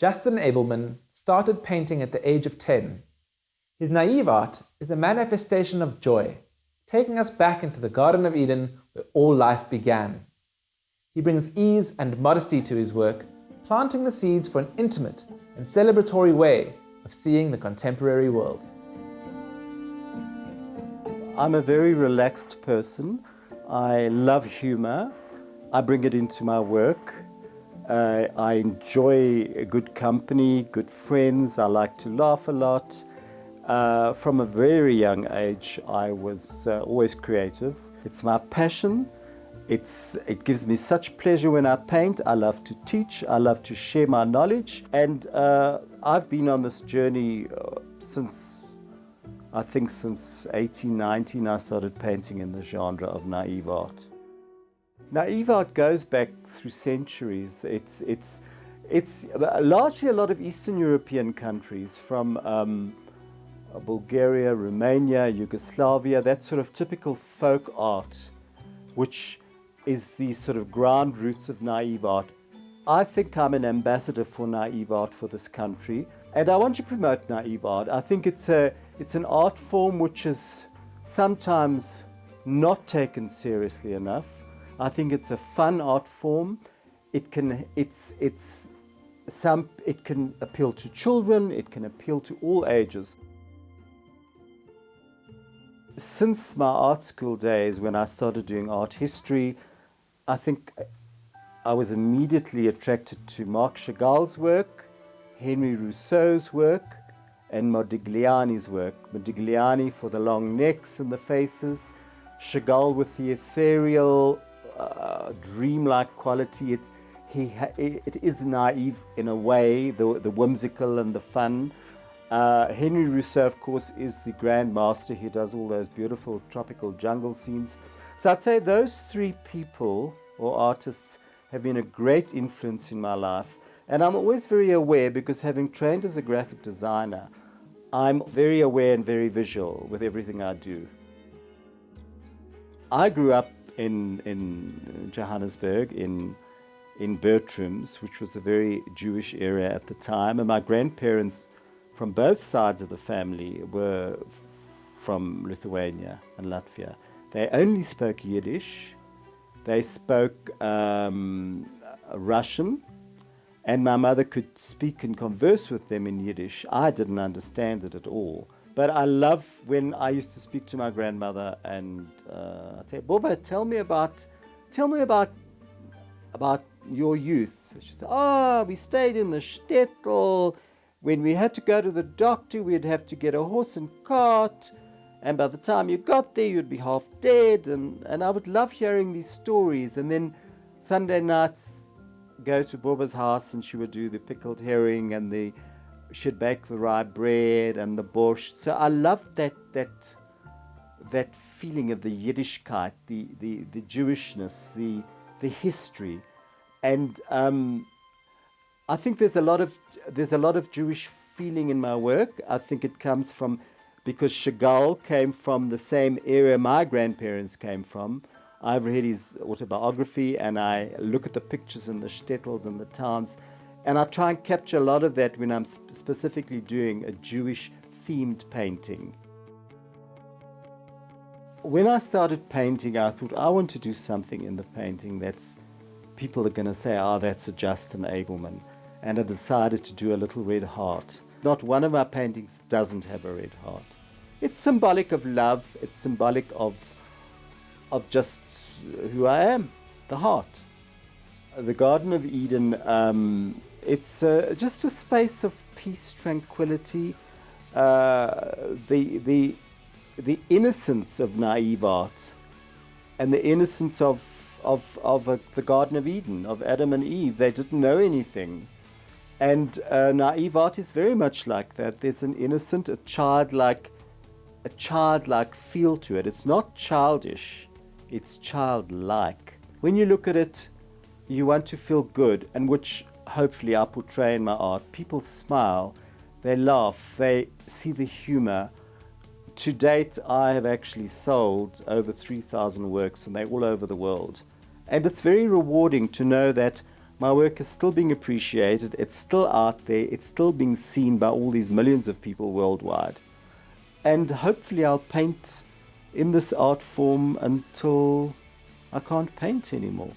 Justin Abelman started painting at the age of 10. His naive art is a manifestation of joy, taking us back into the Garden of Eden where all life began. He brings ease and modesty to his work, planting the seeds for an intimate and celebratory way of seeing the contemporary world. I'm a very relaxed person. I love humour. I bring it into my work. I enjoy good company, good friends. I like to laugh a lot. From a very young age, I was always creative. It's my passion. It gives me such pleasure when I paint. I love to teach. I love to share my knowledge. And I've been on this journey since 1819, I started painting in the genre of naive art. Naive art goes back through centuries. It's largely a lot of Eastern European countries, from Bulgaria, Romania, Yugoslavia, that sort of typical folk art, which is the sort of ground roots of naive art. I think I'm an ambassador for naive art for this country, and I want to promote naive art. I think it's an art form which is sometimes not taken seriously enough. I think it's a fun art form. It can appeal to children. It can appeal to all ages. Since my art school days, when I started doing art history, I think I was immediately attracted to Marc Chagall's work, Henri Rousseau's work, and Modigliani's work. Modigliani for the long necks and the faces, Chagall with the ethereal, dreamlike quality. It is naive in a way, the whimsical and the fun. Henri Rousseau, of course, is the grand master. He does all those beautiful tropical jungle scenes. So I'd say those three people or artists have been a great influence in my life. And I'm always very aware, because having trained as a graphic designer, I'm very aware and very visual with everything I do. I grew up in Johannesburg, in Bertrams, which was a very Jewish area at the time, and my grandparents from both sides of the family were from Lithuania and Latvia. They only spoke Yiddish, they spoke Russian, and my mother could speak and converse with them in Yiddish. I didn't understand it at all. But I love when I used to speak to my grandmother and I'd say, Boba, tell me about your youth. She'd say, we stayed in the shtetl. When we had to go to the doctor, we'd have to get a horse and cart. And by the time you got there, you'd be half dead. And I would love hearing these stories. And then Sunday nights, go to Boba's house and she would do the pickled herring and she'd bake the rye bread and the borscht. So I loved that feeling of the Yiddishkeit, the Jewishness, the history. And I think there's a lot of Jewish feeling in my work. I think it comes from, because Chagall came from the same area my grandparents came from. I've read his autobiography and I look at the pictures in the shtetls and the towns, and I try and capture a lot of that when I'm specifically doing a Jewish themed painting. When I started painting, I thought I want to do something in the painting that's people are going to say, that's a Justin Abelman. And I decided to do a little red heart. Not one of my paintings doesn't have a red heart. It's symbolic of love. It's symbolic of just who I am, the heart. The Garden of Eden, it's just a space of peace, tranquility, the innocence of naive art, and the innocence of the Garden of Eden, of Adam and Eve. They didn't know anything. And naive art is very much like that. There's an innocent, a childlike feel to it. It's not childish, it's childlike. When you look at it, you want to feel good, and which hopefully I portray in my art. People smile, they laugh, they see the humor. To date, I have actually sold over 3,000 works, and they're all over the world. And it's very rewarding to know that My work is still being appreciated. It's still out there. It's still being seen by all these millions of people worldwide. And hopefully I'll paint in this art form until I can't paint anymore.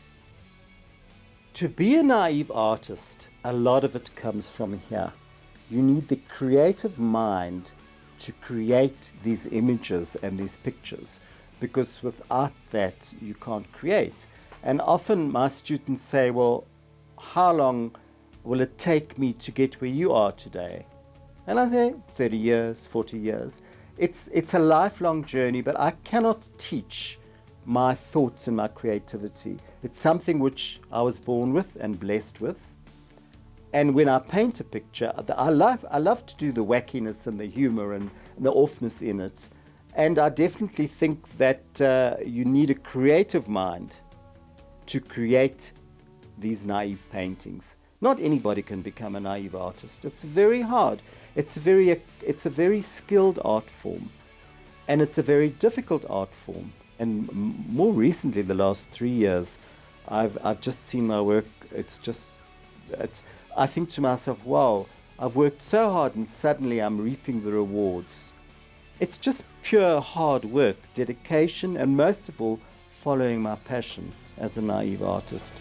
To be a naive artist, a lot of it comes from here. You need the creative mind to create these images and these pictures, because without that you can't create. And often my students say, well, how long will it take me to get where you are today? And I say 30 years, 40 years. It's a lifelong journey, but I cannot teach my thoughts and my creativity. It's something which I was born with and blessed with. And when I paint a picture, I love to do the wackiness and the humour and the offness in it. And I definitely think that you need a creative mind to create these naive paintings. Not anybody can become a naive artist. It's very hard. It's a very skilled art form, and it's a very difficult art form. And more recently, the last 3 years, I've just seen my work. I think to myself, wow, I've worked so hard and suddenly I'm reaping the rewards. It's just pure hard work, dedication, and most of all, following my passion as a naive artist.